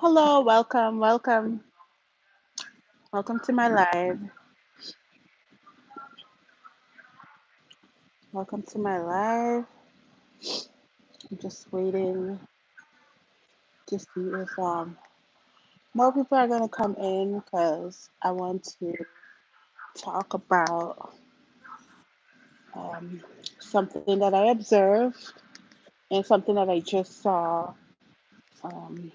Hello, welcome to my live. Welcome to my live. I'm just waiting to see if more people are gonna come in because I want to talk about um, something that I observed and something that I just saw um,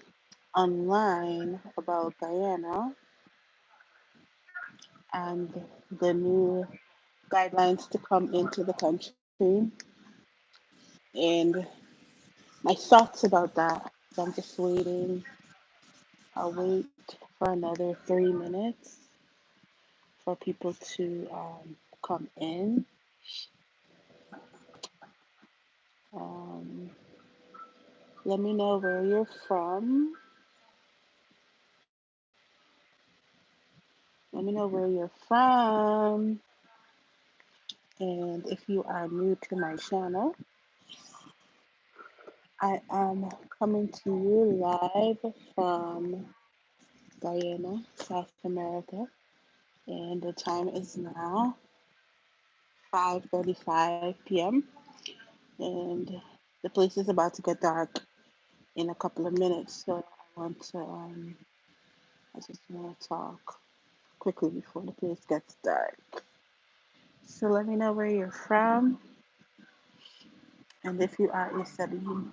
online about Guyana and the new guidelines to come into the country and my thoughts about that. So I'm just waiting. I'll wait for another 3 minutes for people to come in. Um, Let me know where you're from. Let me know where you're from. And if you are new to my channel, I am coming to you live from Guyana, South America. And the time is now 5:35 p.m. And the place is about to get dark in a couple of minutes. So I just want to talk quickly before the place gets dark. So let me know where you're from and if you are a Sabine.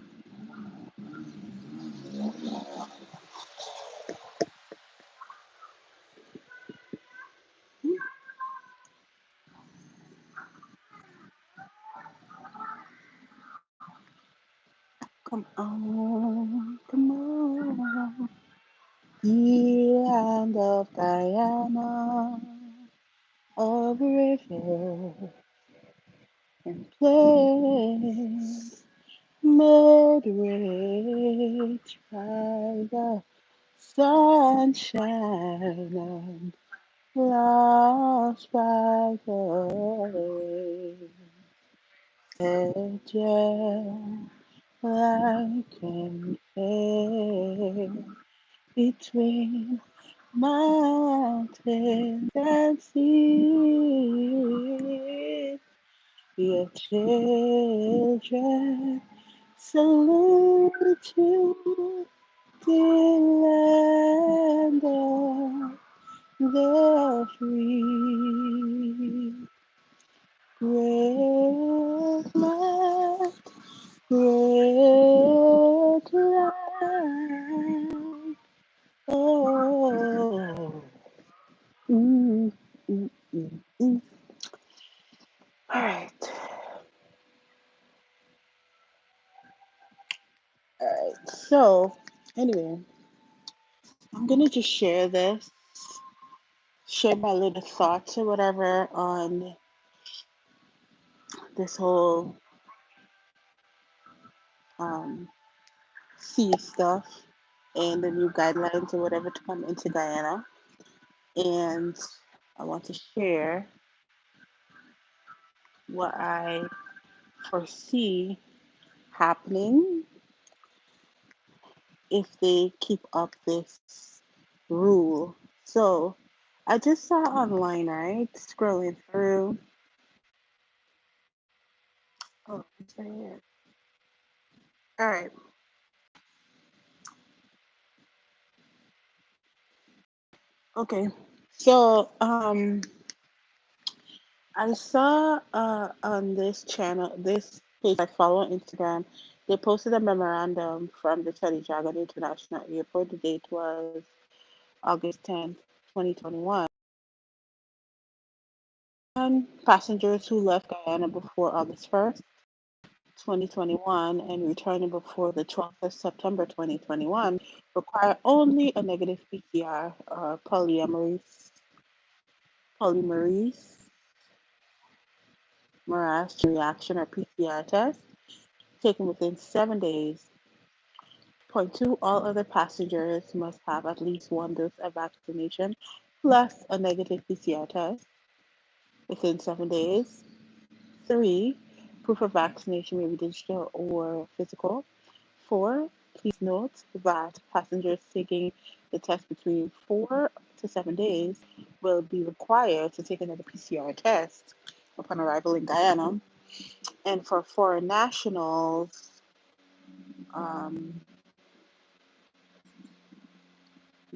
Come on, the land of Guyana, of river and plains, made rich by the sunshine and lost by the rain. Agile like an air between mountains and sea. Your children salute you, dear land of the free. Great land, great land. Oh, mm, mm, mm, mm. All right. All right. So, anyway, I'm gonna just share this, share my little thoughts or whatever on this whole um, sea stuff and the new guidelines or whatever to come into Guyana. And I want to share what I foresee happening if they keep up this rule. So I just saw online, right? Scrolling through. Oh, it's right here. All right. Okay. So I saw on this channel, this page I follow on Instagram, they posted a memorandum from the Teddy Dragon International Airport. The date was August 10th, 2021. And passengers who left Guyana before August 1st, 2021 and returning before the 12th of September 2021 require only a negative PCR or polymerase reaction or PCR test taken within 7 days. Point two, all other passengers must have at least one dose of vaccination plus a negative PCR test within 7 days. Three, proof of vaccination may be digital or physical. Four, please note that passengers taking the test between 4 to 7 days will be required to take another PCR test upon arrival in Guyana. And for foreign nationals, um,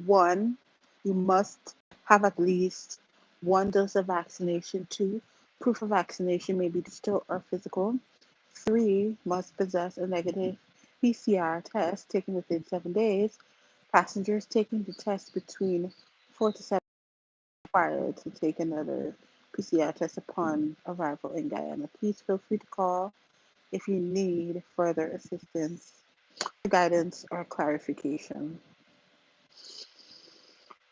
one, you must have at least one dose of vaccination. Two, proof of vaccination may be digital or physical. Three, must possess a negative PCR test taken within 7 days. Passengers taking the test between 4 to 7 required to take another PCR test upon arrival in Guyana. Please feel free to call if you need further assistance, guidance, or clarification.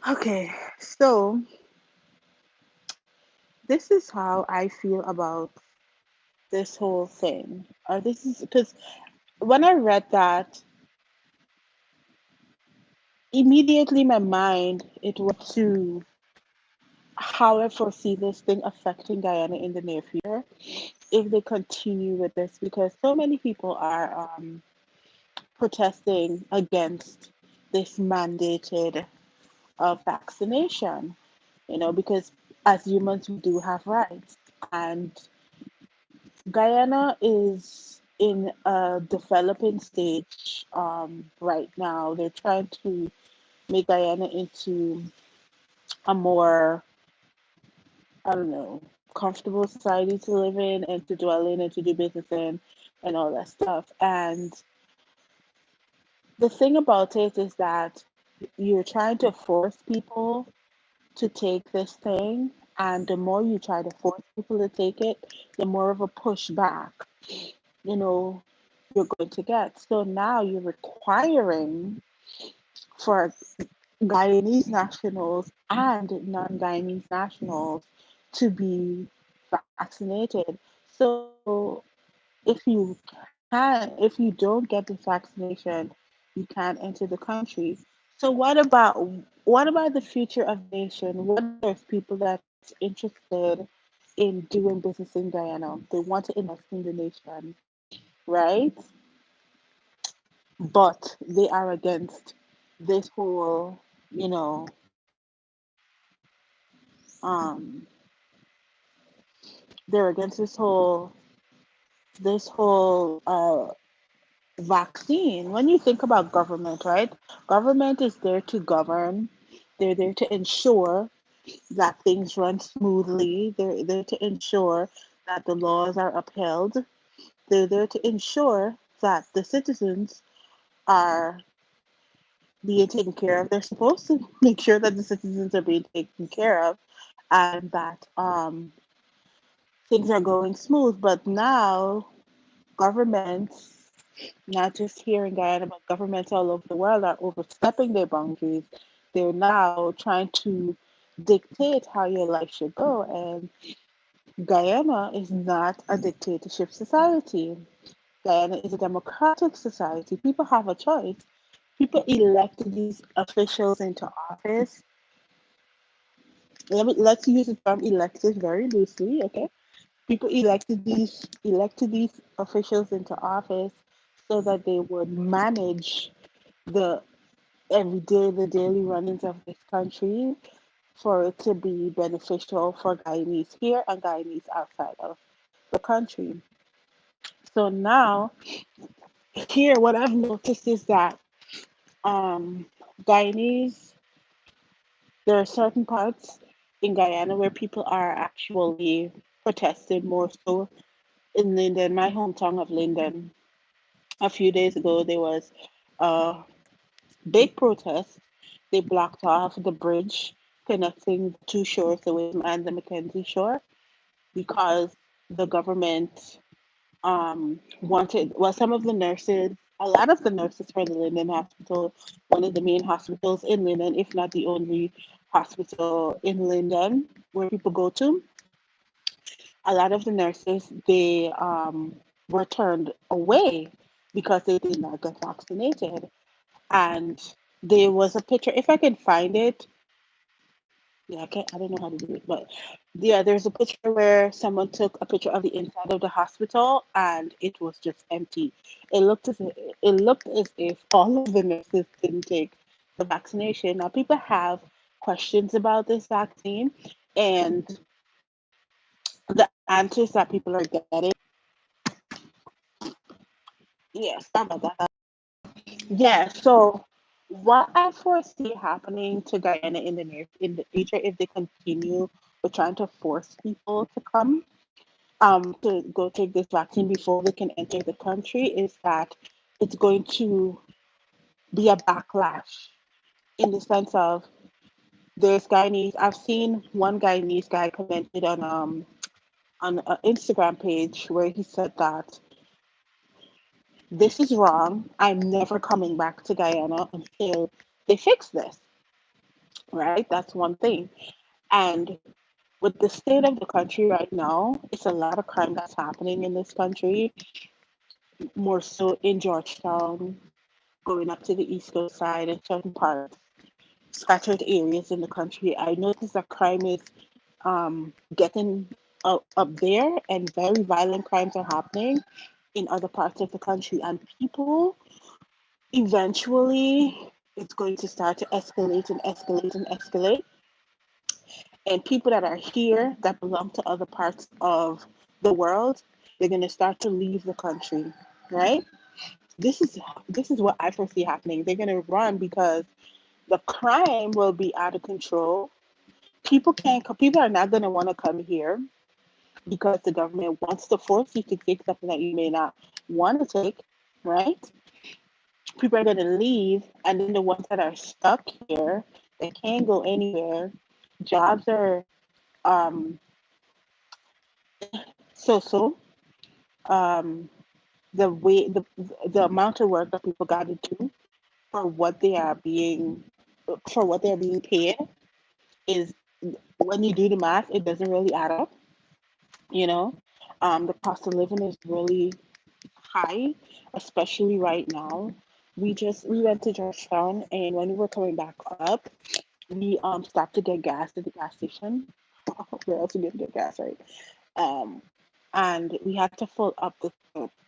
Okay, so this is how I feel about this whole thing. This is because when I read that, immediately my mind it went to how I foresee this thing affecting Guyana in the near future if they continue with this, because so many people are protesting against this mandated vaccination. Because as humans we do have rights, and Guyana is in a developing stage right now. They're trying to make Guyana into a more, I don't know, comfortable society to live in and to dwell in and to do business in and all that stuff. And the thing about it is that you're trying to force people to take this thing. And the more you try to force people to take it, the more of a pushback, you know, you're going to get. So now you're requiring for Guyanese nationals and non-Guyanese nationals to be vaccinated. So if you don't get this vaccination, you can't enter the country. So what about the future of the nation? What if there's people that's interested in doing business in Guyana? They want to invest in the nation, right? But they are against this whole, you know, um, they're against this whole vaccine. When you think about government, right? Government is there to govern. They're there to ensure that things run smoothly. They're there to ensure that the laws are upheld. They're there to ensure that the citizens are being taken care of. They're supposed to make sure that the citizens are being taken care of and that things are going smooth. But now governments, not just here in Guyana, but governments all over the world are overstepping their boundaries. They're now trying to dictate how your life should go. And Guyana is not a dictatorship society. Guyana is a democratic society. People have a choice. People elect these officials into office. Let's use the term elected very loosely, okay? People elected these officials into office so that they would manage the the daily runnings of this country for it to be beneficial for Guyanese here and Guyanese outside of the country. So now here what I've noticed is that um Guyanese there are certain parts in Guyana where people are actually protesting more so in Linden, my hometown of Linden. A few days ago, there was a big protest. They blocked off the bridge connecting the two shores, the Wisdom and the Mackenzie shore, because the government wanted, well, some of the nurses, a lot of the nurses for the Linden Hospital, one of the main hospitals in Linden, if not the only hospital in Linden where people go to, a lot of the nurses, they were turned away because they did not get vaccinated. And there was a picture, if I can find it, Yeah, I can't. I don't know how to do it, but yeah, there's a picture where someone took a picture of the inside of the hospital, and it was just empty. It looked as if all of the nurses didn't take the vaccination. Now, people have questions about this vaccine, and the answers that people are getting. Yes, sorry about that. Yeah, so what I foresee happening to Guyana in the future if they continue with trying to force people to come to go take this vaccine before they can enter the country is that it's going to be a backlash in the sense of there's Guyanese. I've seen one Guyanese guy commented on an Instagram page where he said that this is wrong. I'm never coming back to Guyana until they fix this. Right? That's one thing. And with the state of the country right now, it's a lot of crime that's happening in this country, more so in Georgetown, going up to the East Coast side and certain parts, scattered areas in the country. I noticed that crime is getting up there, and very violent crimes are happening in other parts of the country. And people eventually, it's going to start to escalate and escalate and escalate. And people that are here that belong to other parts of the world, they're going to start to leave the country, right? This is this is what I foresee happening. They're going to run because the crime will be out of control. People are not going to want to come here because the government wants to force you to take something that you may not want to take, right? People are going to leave, and then the ones that are stuck here, they can't go anywhere. Jobs are um, so. Um, the way the amount of work that people got to do for what they are being paid is, when you do the math, it doesn't really add up. You know, the cost of living is really high, especially right now. We went to Georgetown, and when we were coming back up, we stopped to get gas at the gas station. Where else we gonna get gas, right? Um, and we had to fill up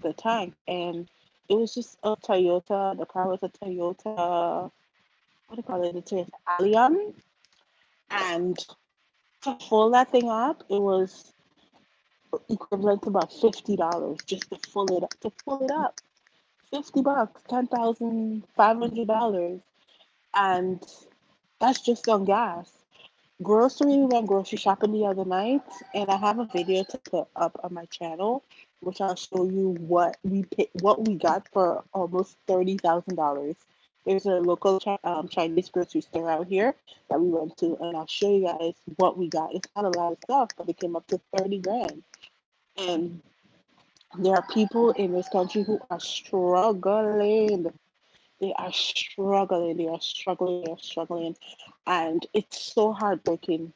the tank, and it was just a Toyota. The car was a Toyota. What do you call it? It's an Allium, and to fill that thing up, it was equivalent to about $50 just to fill it up. $50, $10,500, and that's just on gas. We went grocery shopping the other night, and I have a video to put up on my channel, which I'll show you what we got for almost $30,000. There's a local Chinese grocery store out here that we went to, and I'll show you guys what we got. It's not a lot of stuff, but it came up to 30 grand. And there are people in this country who are struggling. They are struggling. They are struggling. They are struggling, and it's so heartbreaking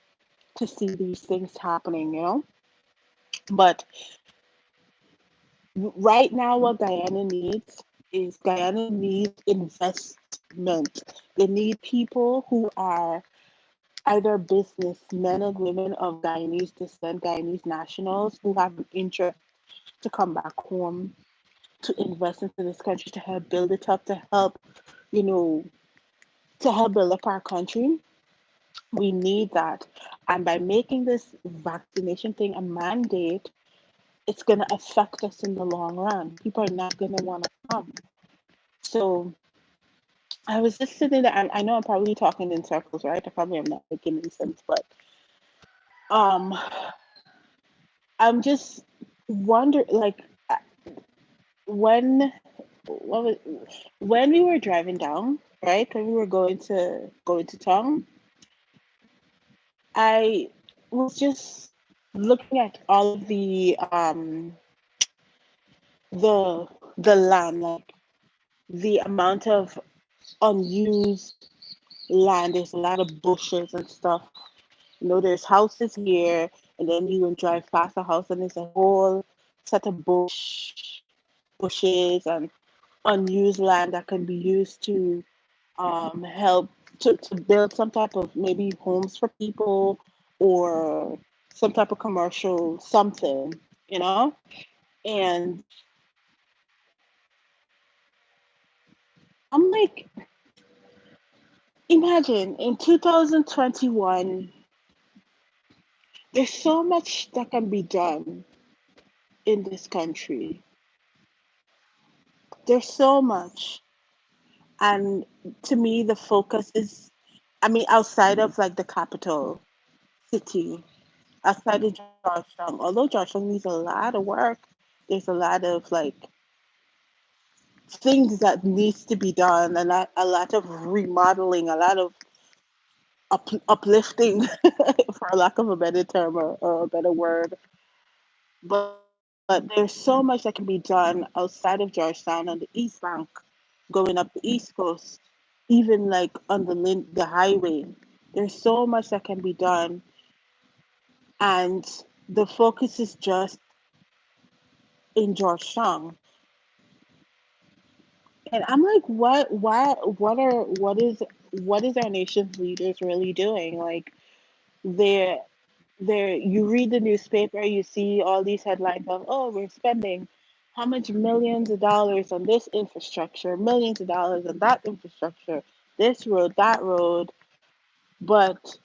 to see these things happening, But right now, what Guyana needs investment. They need people who are either businessmen and women of Guyanese descent, Guyanese nationals who have an interest to come back home, to invest into this country, to help build it up, you know, to help build up our country. We need that. And by making this vaccination thing a mandate, it's going to affect us in the long run. People are not going to want to come. So I was just sitting there, and I know I'm probably talking in circles, right? I probably am not making any sense, but um, I'm just wonder like when what was, when we were driving down, right? When we were going to town, I was just looking at all of the land, like the amount of unused land. There's a lot of bushes and stuff. There's houses here, and then you can drive past a house, and there's a whole set of bushes and unused land that can be used to help. to build some type of maybe homes for people or some type of commercial something, you know? And I'm like, imagine in 2021, there's so much that can be done in this country. There's so much. And to me, the focus is, I mean, outside of like the capital city, outside of Georgetown, although Georgetown needs a lot of work, there's a lot of like things that needs to be done, a lot of remodeling, a lot of uplifting, for lack of a better term or a better word. But there's so much that can be done outside of Georgetown on the East Bank, going up the East Coast, even like on the highway. There's so much that can be done, and the focus is just in Georgetown. And I'm like, what is our nation's leaders really doing? Like, they're you read the newspaper, you see all these headlines of, oh, we're spending how much millions of dollars on this infrastructure, millions of dollars on that infrastructure, this road, that road. But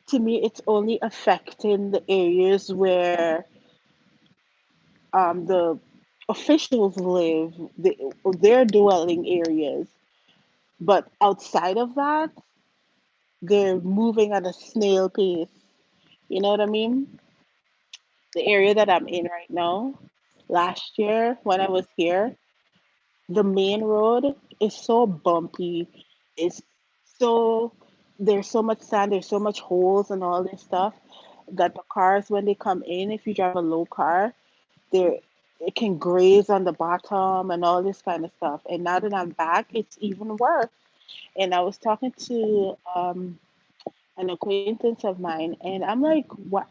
to me, it's only affecting the areas where the officials live, their dwelling areas. But outside of that, they're moving at a snail pace. You know what I mean? The area that I'm in right now, last year when I was here, the main road is so bumpy. It's so there's so much sand, there's so much holes and all this stuff that the cars when they come in, if you drive a low car, they it can graze on the bottom and all this kind of stuff. And now that I'm back, it's even worse. And I was talking to an acquaintance of mine, and I'm like, "What?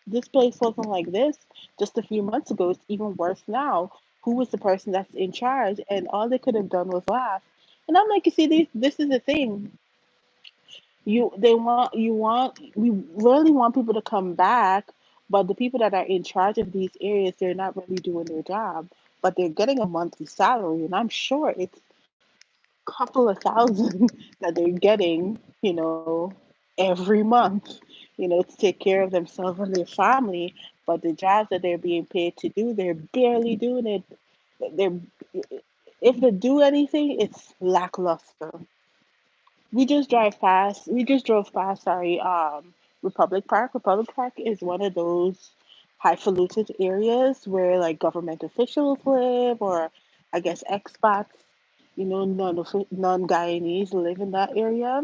This place wasn't like this just a few months ago. It's even worse now. Who was the person that's in charge?" And all they could have done was laugh. And I'm like, "You see, this is the thing. We really want people to come back, but the people that are in charge of these areas, they're not really doing their job, but they're getting a monthly salary, and I'm sure it's couple of thousand that they're getting, every month, to take care of themselves and their family. But the jobs that they're being paid to do, they're barely doing it. They're if they do anything, it's lackluster. We just drove past, sorry, Republic Park. Republic Park is one of those highfalutin areas where like government officials live, or I guess expats, non-Guyanese live in that area.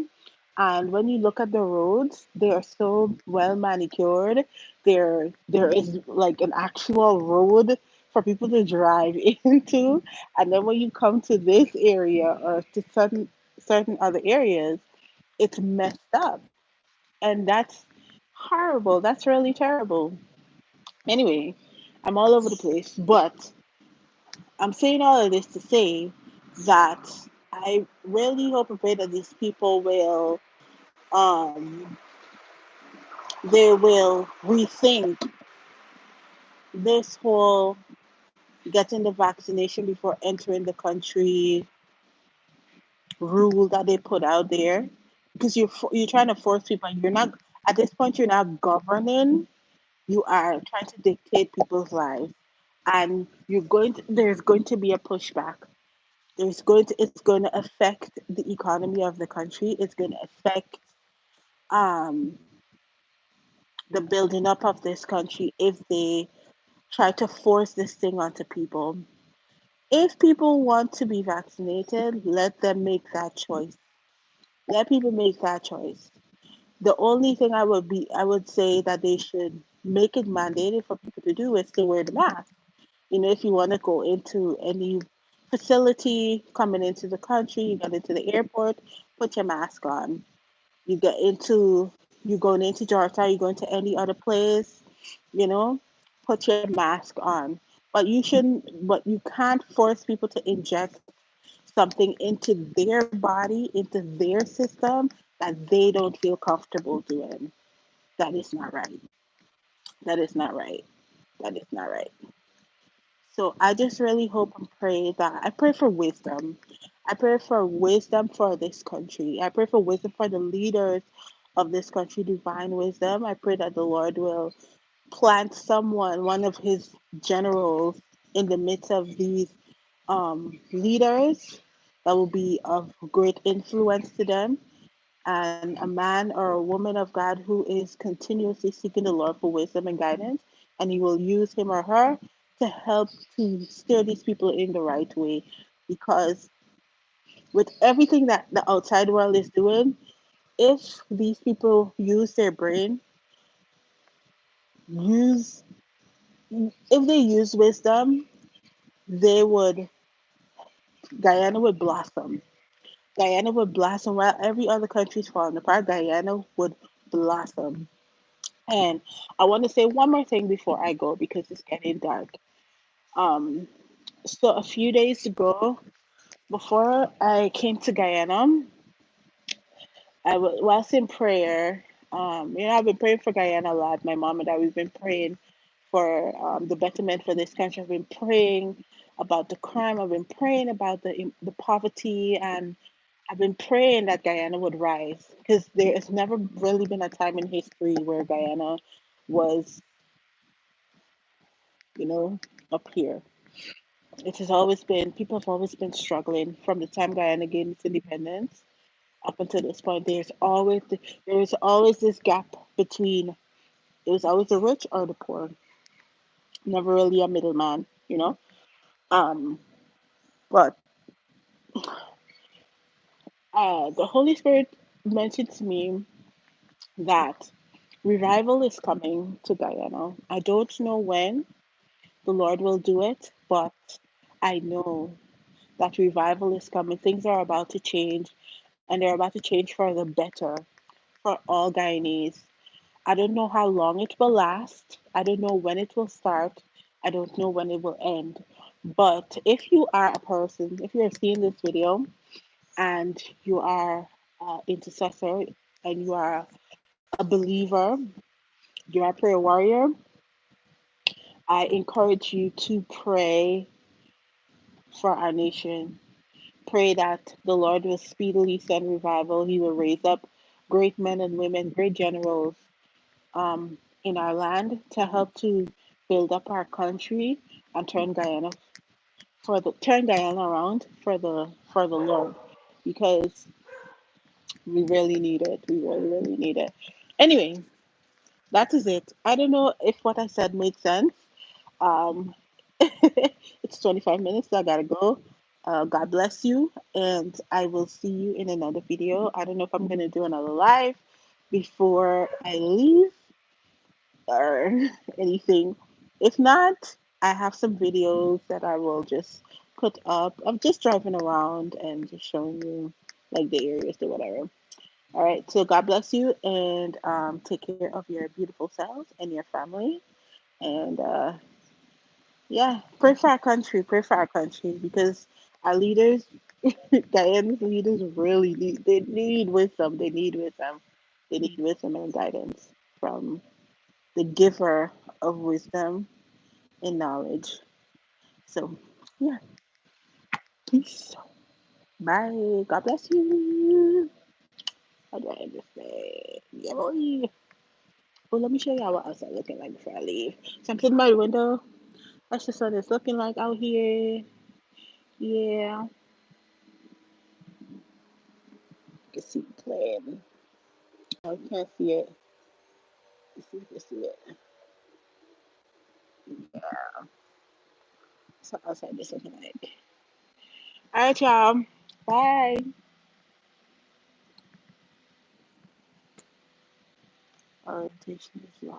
And when you look at the roads, they are so well manicured. There is like an actual road for people to drive into. And then when you come to this area or to certain other areas, it's messed up. And that's horrible. That's really terrible. Anyway, I'm all over the place, but I'm saying all of this to say that I really hope and pray that these people um, will rethink this whole getting the vaccination before entering the country rule that they put out there, because you're trying to force people. You're not at this point. You're not governing. You are trying to dictate people's lives, and there's going to be a pushback. It's going to affect the economy of the country. It's going to affect um, the building up of this country if they try to force this thing onto people. If people want to be vaccinated, let them make that choice. Let people make that choice. The only thing I would say that they should make it mandated for people to do is to wear the mask. If you want to go into any facility coming into the country, you get into the airport, put your mask on. You get into you going into Georgia, you going to any other place, you know, put your mask on. But you can't force people to inject something into their body, into their system that they don't feel comfortable doing. That is not right. That is not right. That is not right. So I just really hope and pray that I pray for wisdom. I pray for wisdom for this country. I pray for wisdom for the leaders of this country, divine wisdom. I pray that the Lord will plant someone, one of his generals, in the midst of these leaders that will be of great influence to them, and a man or a woman of God who is continuously seeking the Lord for wisdom and guidance, and He will use him or her to help to steer these people in the right way. Because with everything that the outside world is doing, if these people use their brain, use if they use wisdom, they would Guyana would blossom. Guyana would blossom while every other country's falling apart. Guyana would blossom. And I want to say one more thing before I go because it's getting dark. Um, so a few days ago, before I came to Guyana, whilst in prayer, I've been praying for Guyana a lot. My mom and I, we've been praying for the betterment for this country. I've been praying about the crime. I've been praying about the poverty, and I've been praying that Guyana would rise because there has never really been a time in history where Guyana was, you know, up here. It has always been, people have always been struggling from the time Guyana gained its independence up until this point. There's always this gap between, it was always the rich or the poor, never really a middleman, you know. Um, but the Holy Spirit mentioned to me that revival is coming to Guyana. I don't know when the Lord will do it, but I know that revival is coming. Things are about to change, and they're about to change for the better for all Guyanese. I don't know how long it will last. I don't know when it will start. I don't know when it will end. But if you are a person, if you're seeing this video and you are intercessor and you are a believer, you are a prayer warrior, I encourage you to pray for our nation. Pray that the Lord will speedily send revival. He will raise up great men and women, great generals in our land to help to build up our country and turn Guyana around for the Lord, because we really need it. We really really need it. Anyway, that is it. I don't know if what I said made sense. Um, it's 25 minutes, so I gotta go. God bless you, and I will see you in another video. I don't know if I'm gonna do another live before I leave or anything. If not, I have some videos that I will just put up. I'm just driving around and just showing you like the areas or whatever. All right, so God bless you, and take care of your beautiful selves and your family. And yeah, pray for our country. Pray for our country because our leaders, Guyana's leaders, really need wisdom. They need wisdom. They need wisdom and guidance from the giver of wisdom and knowledge. So, yeah, peace. Bye. God bless you. How do I end this thing? Yeah, boy. Well, let me show y'all what outside looking like before I leave. So I'm sitting by the window. That's the sun is looking like out here. Yeah, you can see the plane. Oh, you can't see it. You see, you can see it. Yeah. So outside this looking like. All right, y'all. Bye. Orientation is live.